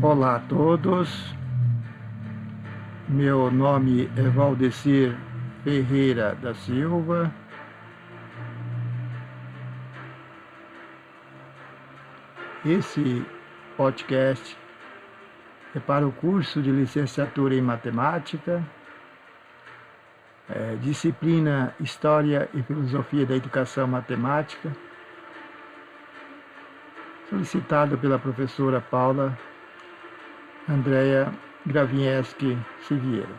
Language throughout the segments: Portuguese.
Olá a todos, meu nome é Valdecir Ferreira da Silva. Esse podcast é para o curso de licenciatura em matemática, disciplina História e Filosofia da Educação Matemática, solicitado pela professora Paula Andréa Gravinski Siviero.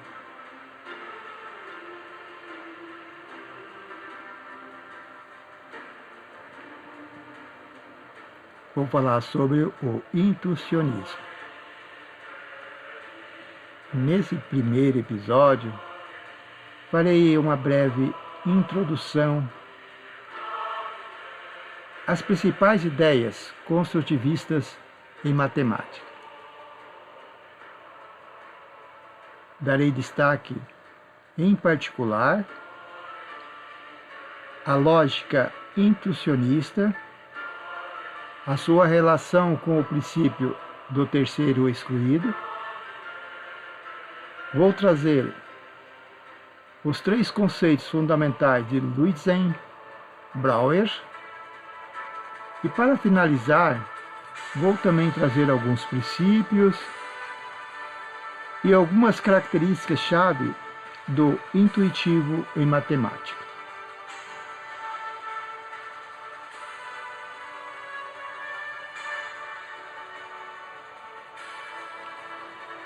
Vou falar sobre o intuicionismo. Nesse primeiro episódio, farei uma breve introdução às principais ideias construtivistas em matemática. Darei destaque, em particular, à lógica intuicionista, a sua relação com o princípio do terceiro excluído. Vou trazer os três conceitos fundamentais de Luizen-Brouwer e, para finalizar, vou também trazer alguns princípios e algumas características-chave do intuitivo em matemática.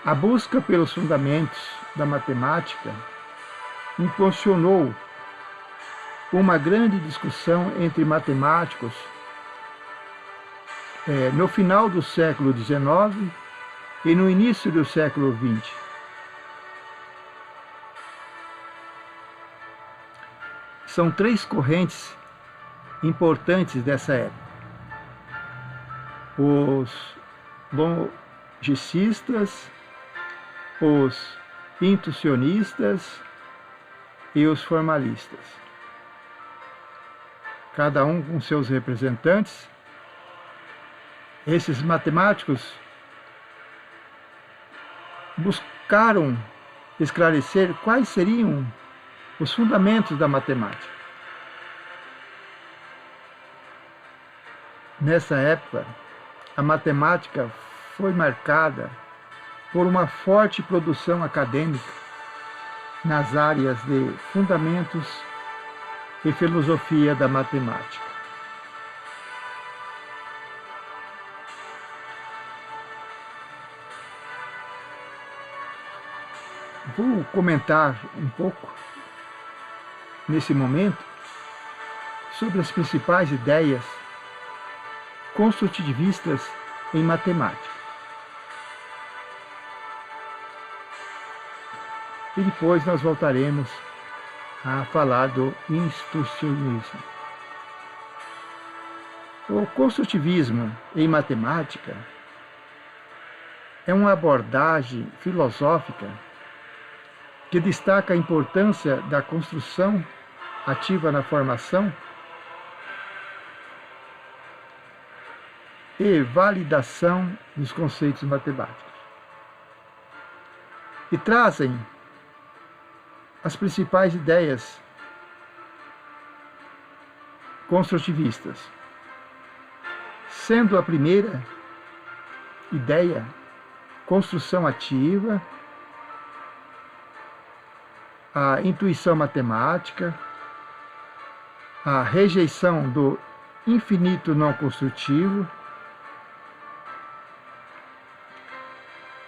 A busca pelos fundamentos da matemática impulsionou uma grande discussão entre matemáticos no final do século XIX e no início do século XX. São três correntes importantes dessa época: os logicistas, os intuicionistas e os formalistas, cada um com seus representantes. Esses matemáticos buscaram esclarecer quais seriam os fundamentos da matemática. Nessa época, a matemática foi marcada por uma forte produção acadêmica nas áreas de fundamentos e filosofia da matemática. Vou comentar um pouco, nesse momento, sobre as principais ideias construtivistas em matemática. E depois nós voltaremos a falar do intuicionismo. O construtivismo em matemática é uma abordagem filosófica que destaca a importância da construção ativa na formação e validação dos conceitos matemáticos, e trazem as principais ideias construtivistas, sendo a primeira ideia construção ativa, a intuição matemática, a rejeição do infinito não construtivo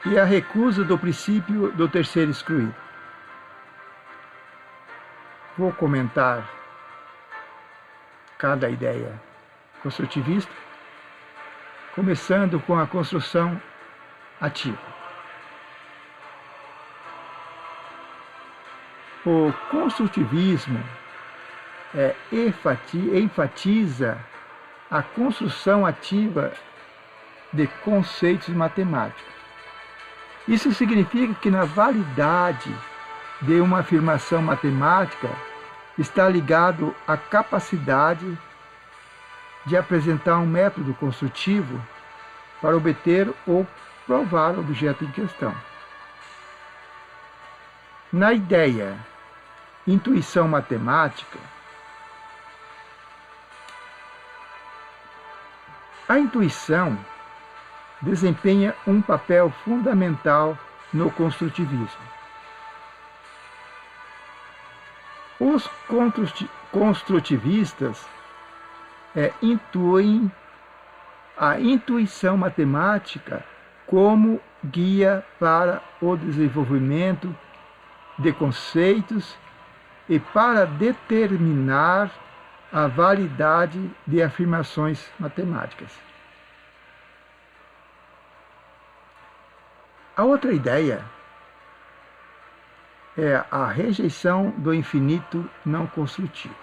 e a recusa do princípio do terceiro excluído. Vou comentar cada ideia construtivista, começando com a construção ativa. O construtivismo enfatiza a construção ativa de conceitos matemáticos. Isso significa que na validade de uma afirmação matemática está ligado à capacidade de apresentar um método construtivo para obter o provar o objeto em questão. Na ideia intuição matemática, a intuição desempenha um papel fundamental no construtivismo. Os construtivistas intuem a intuição matemática como guia para o desenvolvimento de conceitos e para determinar a validade de afirmações matemáticas. A outra ideia é a rejeição do infinito não construtivo.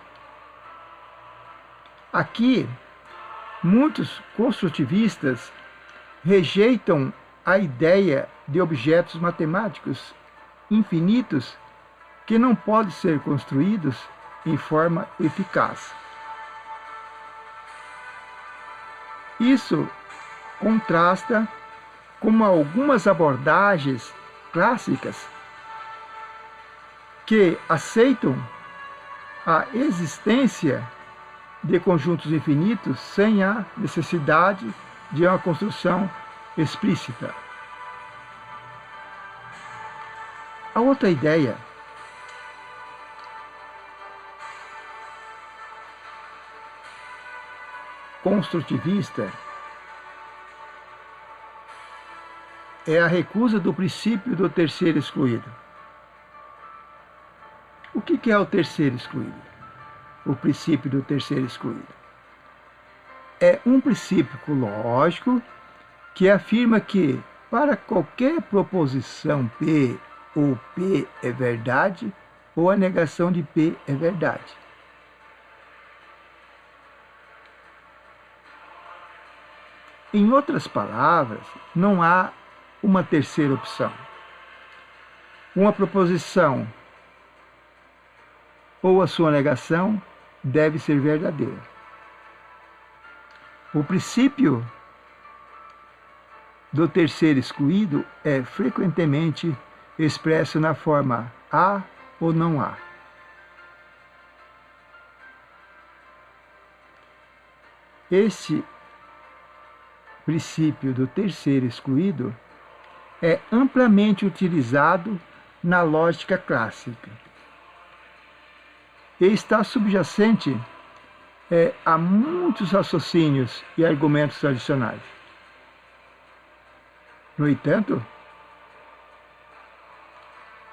Aqui, muitos construtivistas rejeitam a ideia de objetos matemáticos infinitos que não podem ser construídos em forma eficaz. Isso contrasta com algumas abordagens clássicas que aceitam a existência de conjuntos infinitos sem a necessidade de uma construção explícita. A outra ideia construtivista é a recusa do princípio do terceiro excluído. O que é o terceiro excluído? O princípio do terceiro excluído é um princípio lógico que afirma que, para qualquer proposição P, ou P é verdade, ou a negação de P é verdade. Em outras palavras, não há uma terceira opção. Uma proposição ou a sua negação deve ser verdadeira. O princípio do terceiro excluído é frequentemente expresso na forma há ou não há. Esse princípio do terceiro excluído é amplamente utilizado na lógica clássica e está subjacente a muitos raciocínios e argumentos tradicionais. No entanto,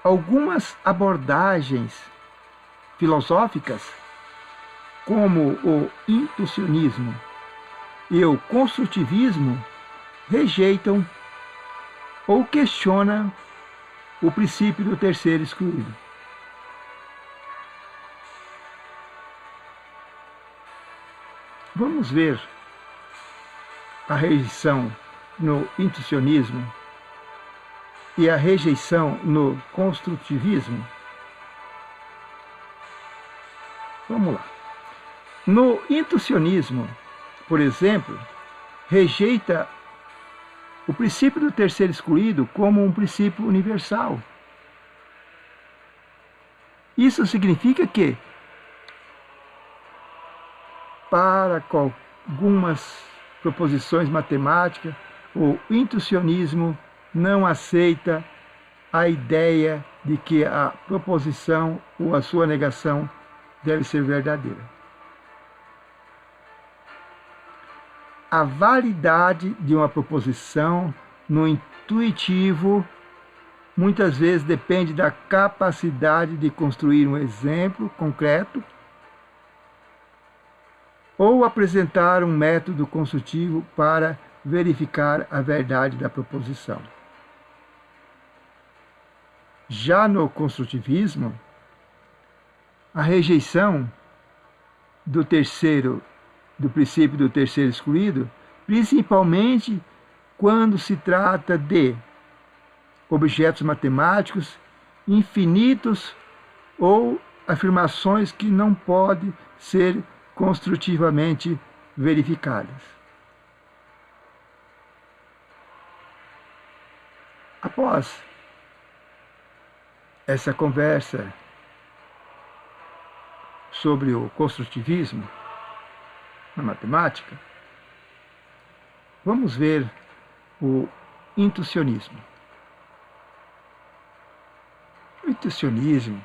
algumas abordagens filosóficas, como o intuicionismo e o construtivismo, rejeitam ou questionam o princípio do terceiro excluído. Vamos ver a rejeição no intuicionismo e a rejeição no construtivismo. Vamos lá. No intuicionismo, por exemplo, rejeita o princípio do terceiro excluído como um princípio universal. Isso significa que, para algumas proposições matemáticas, o intuicionismo não aceita a ideia de que a proposição ou a sua negação deve ser verdadeira. A validade de uma proposição no intuitivo muitas vezes depende da capacidade de construir um exemplo concreto ou apresentar um método construtivo para verificar a verdade da proposição. Já no construtivismo, a rejeição do princípio do terceiro excluído, principalmente quando se trata de objetos matemáticos infinitos ou afirmações que não podem ser construtivamente verificadas. após essa conversa sobre o construtivismo na matemática, vamos ver o intuicionismo. O intuicionismo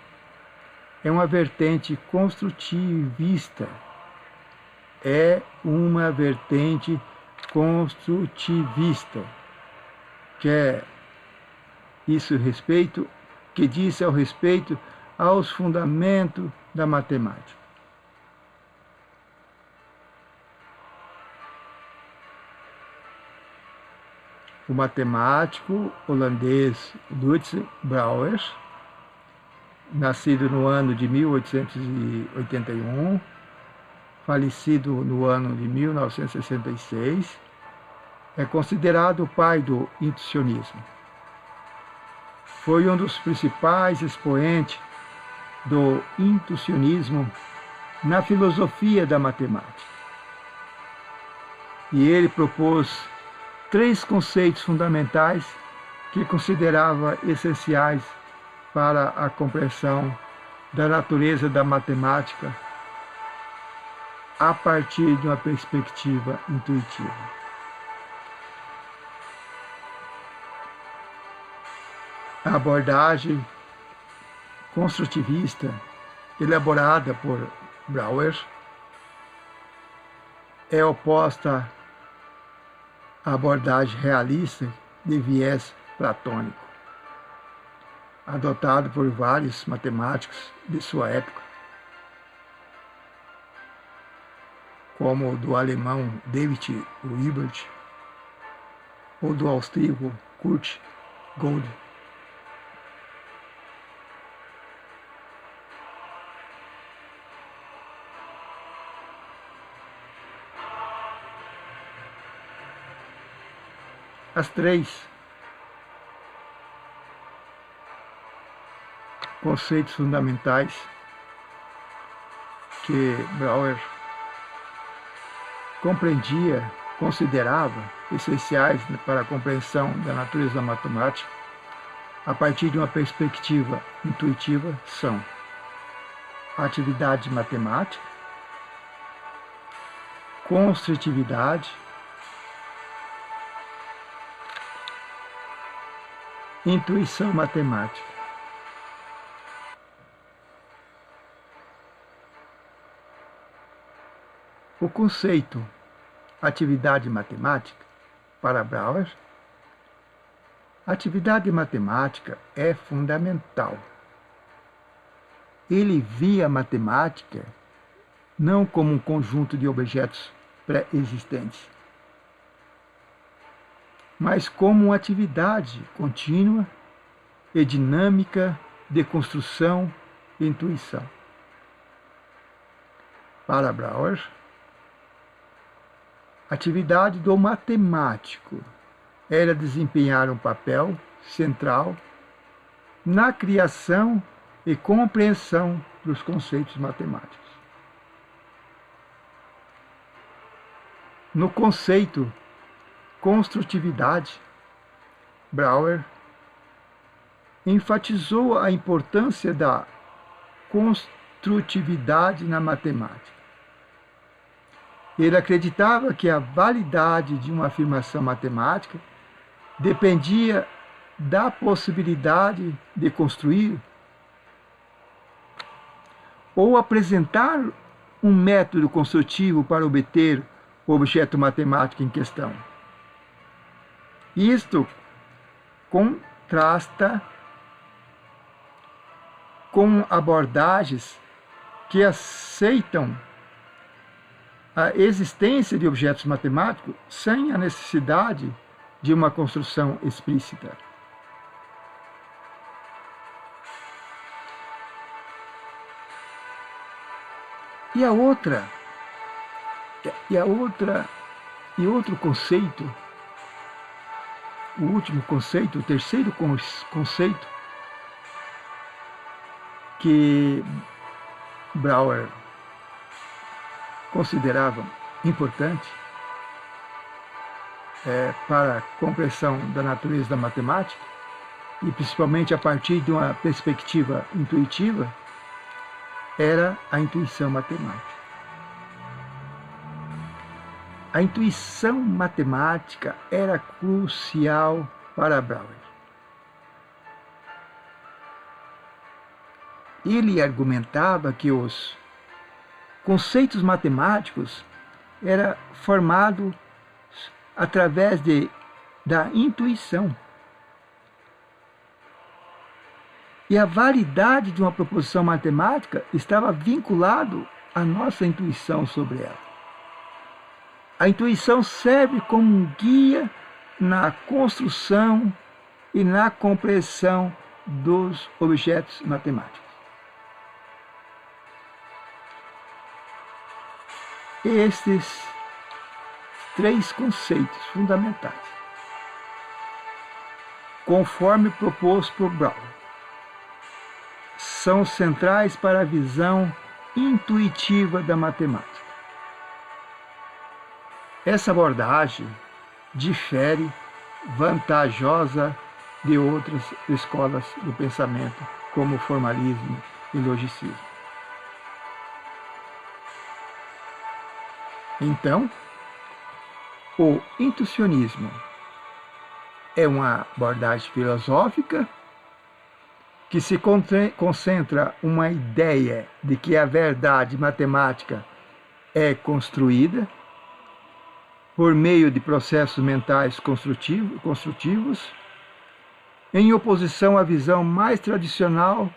é uma vertente construtivista, que diz ao respeito aos fundamentos da matemática. O matemático holandês Lutz Brouwer, nascido no ano de 1881, falecido no ano de 1966, é considerado o pai do intuicionismo. Foi um dos principais expoentes do intuicionismo na filosofia da matemática. E ele propôs 3 conceitos fundamentais que considerava essenciais para a compreensão da natureza da matemática a partir de uma perspectiva intuitiva. A abordagem construtivista elaborada por Brouwer é oposta à abordagem realista de viés platônico, adotado por vários matemáticos de sua época, como o do alemão David Hilbert ou do austríaco Kurt Gödel. As 3 conceitos fundamentais que Brouwer considerava essenciais para a compreensão da natureza da matemática a partir de uma perspectiva intuitiva são a atividade matemática, construtividade, intuição matemática. O conceito atividade matemática, para Brouwer, a atividade matemática é fundamental. Ele via a matemática não como um conjunto de objetos pré-existentes, mas como uma atividade contínua e dinâmica de construção e intuição. Para Brouwer, a atividade do matemático era desempenhar um papel central na criação e compreensão dos conceitos matemáticos. No conceito construtividade, Brouwer enfatizou a importância da construtividade na matemática. Ele acreditava que a validade de uma afirmação matemática dependia da possibilidade de construir ou apresentar um método construtivo para obter o objeto matemático em questão. Isto contrasta com abordagens que aceitam a existência de objetos matemáticos sem a necessidade de uma construção explícita. E outro conceito, o último conceito, o terceiro conceito que Brouwer considerava importante para a compreensão da natureza da matemática e principalmente a partir de uma perspectiva intuitiva, era a intuição matemática. A intuição matemática era crucial para Brouwer. Ele argumentava que os conceitos matemáticos eram formados através da intuição. E a validade de uma proposição matemática estava vinculado à nossa intuição sobre ela. A intuição serve como um guia na construção e na compreensão dos objetos matemáticos. Estes 3 conceitos fundamentais, conforme proposto por Brouwer, são centrais para a visão intuitiva da matemática. Essa abordagem difere vantajosa de outras escolas do pensamento, como o formalismo e logicismo. Então, o intuicionismo é uma abordagem filosófica que se concentra uma ideia de que a verdade matemática é construída por meio de processos mentais construtivos, em oposição à visão mais tradicional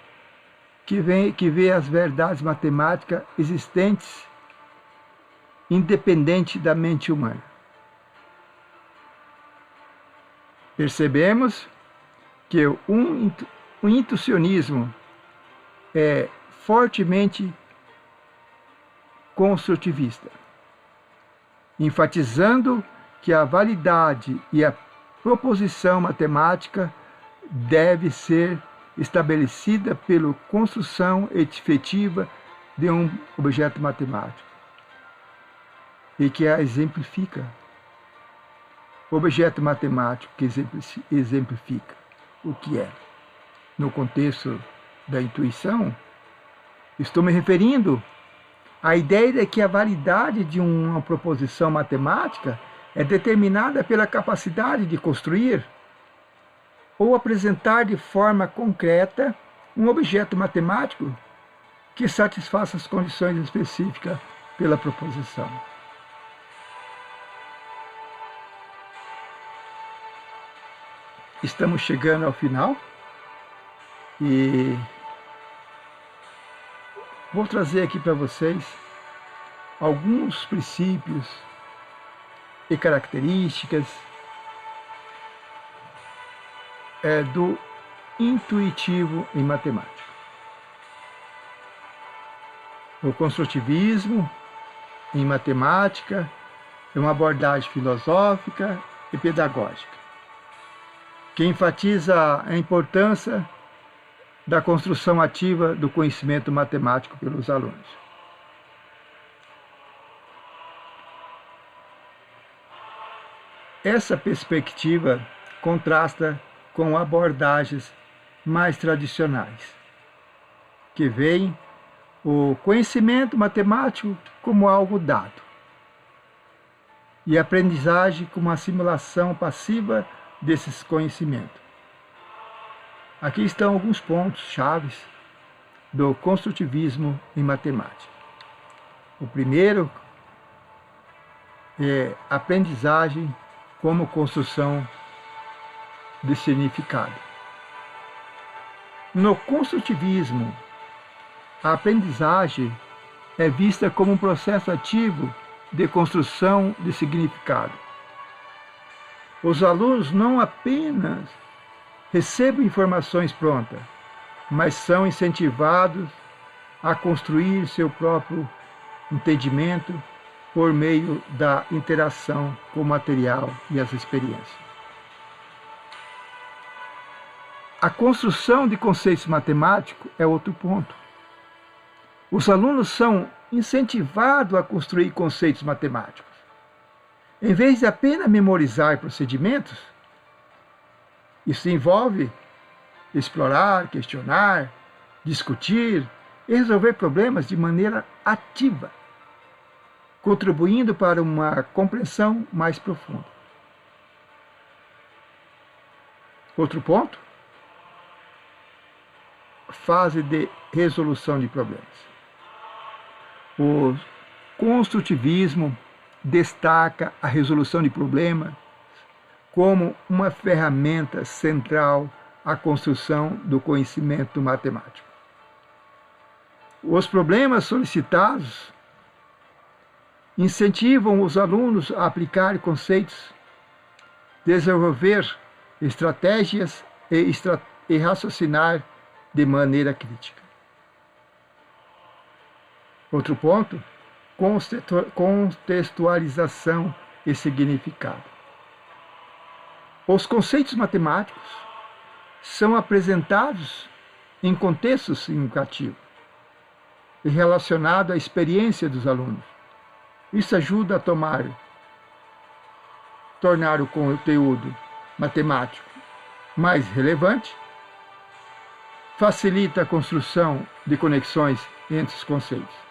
que vê as verdades matemáticas existentes independente da mente humana. Percebemos que o intuicionismo é fortemente construtivista, enfatizando que a validade e a proposição matemática deve ser estabelecida pela construção efetiva de um objeto matemático e que a exemplifica. O objeto matemático que exemplifica o que é. No contexto da intuição, estou me referindo à ideia de que a validade de uma proposição matemática é determinada pela capacidade de construir ou apresentar de forma concreta um objeto matemático que satisfaça as condições específicas pela proposição. Estamos chegando ao final e vou trazer aqui para vocês alguns princípios e características do intuitivo em matemática. O construtivismo em matemática é uma abordagem filosófica e pedagógica que enfatiza a importância da construção ativa do conhecimento matemático pelos alunos. Essa perspectiva contrasta com abordagens mais tradicionais, que veem o conhecimento matemático como algo dado e a aprendizagem como uma simulação passiva desses conhecimentos. Aqui estão alguns pontos chaves do construtivismo em matemática. O primeiro é aprendizagem como construção de significado. No construtivismo, a aprendizagem é vista como um processo ativo de construção de significado. Os alunos não apenas recebem informações prontas, mas são incentivados a construir seu próprio entendimento por meio da interação com o material e as experiências. A construção de conceitos matemáticos é outro ponto. Os alunos são incentivados a construir conceitos matemáticos. Em vez de apenas memorizar procedimentos, isso envolve explorar, questionar, discutir e resolver problemas de maneira ativa, contribuindo para uma compreensão mais profunda. Outro ponto, fase de resolução de problemas. O construtivismo destaca a resolução de problemas como uma ferramenta central à construção do conhecimento matemático. Os problemas solicitados incentivam os alunos a aplicar conceitos, desenvolver estratégias e raciocinar de maneira crítica. Outro ponto, contextualização e significado. Os conceitos matemáticos são apresentados em contexto significativo e relacionado à experiência dos alunos. Isso ajuda a tornar o conteúdo matemático mais relevante, facilita a construção de conexões entre os conceitos.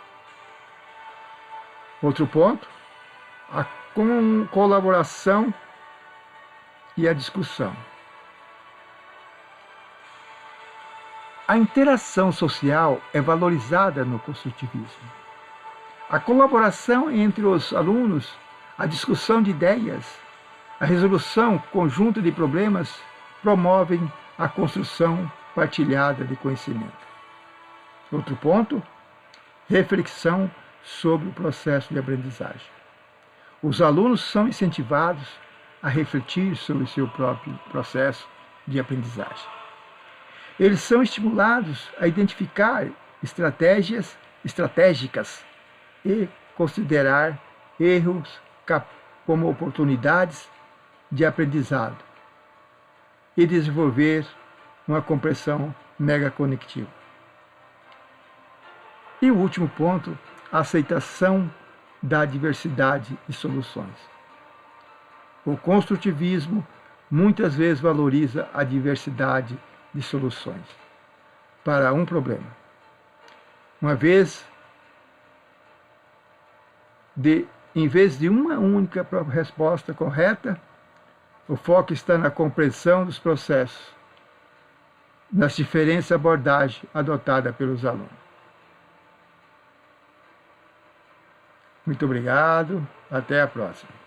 Outro ponto, a colaboração e a discussão. A interação social é valorizada no construtivismo. A colaboração entre os alunos, a discussão de ideias, a resolução conjunta de problemas promovem a construção partilhada de conhecimento. Outro ponto, reflexão sobre o processo de aprendizagem. Os alunos são incentivados a refletir sobre o seu próprio processo de aprendizagem. Eles são estimulados a identificar estratégias estratégicas e considerar erros como oportunidades de aprendizado e desenvolver uma compreensão megaconectiva. E o último ponto, a aceitação da diversidade de soluções. O construtivismo muitas vezes valoriza a diversidade de soluções para um problema. Em vez de uma única resposta correta, o foco está na compreensão dos processos, nas diferentes abordagens adotadas pelos alunos. Muito obrigado, até a próxima.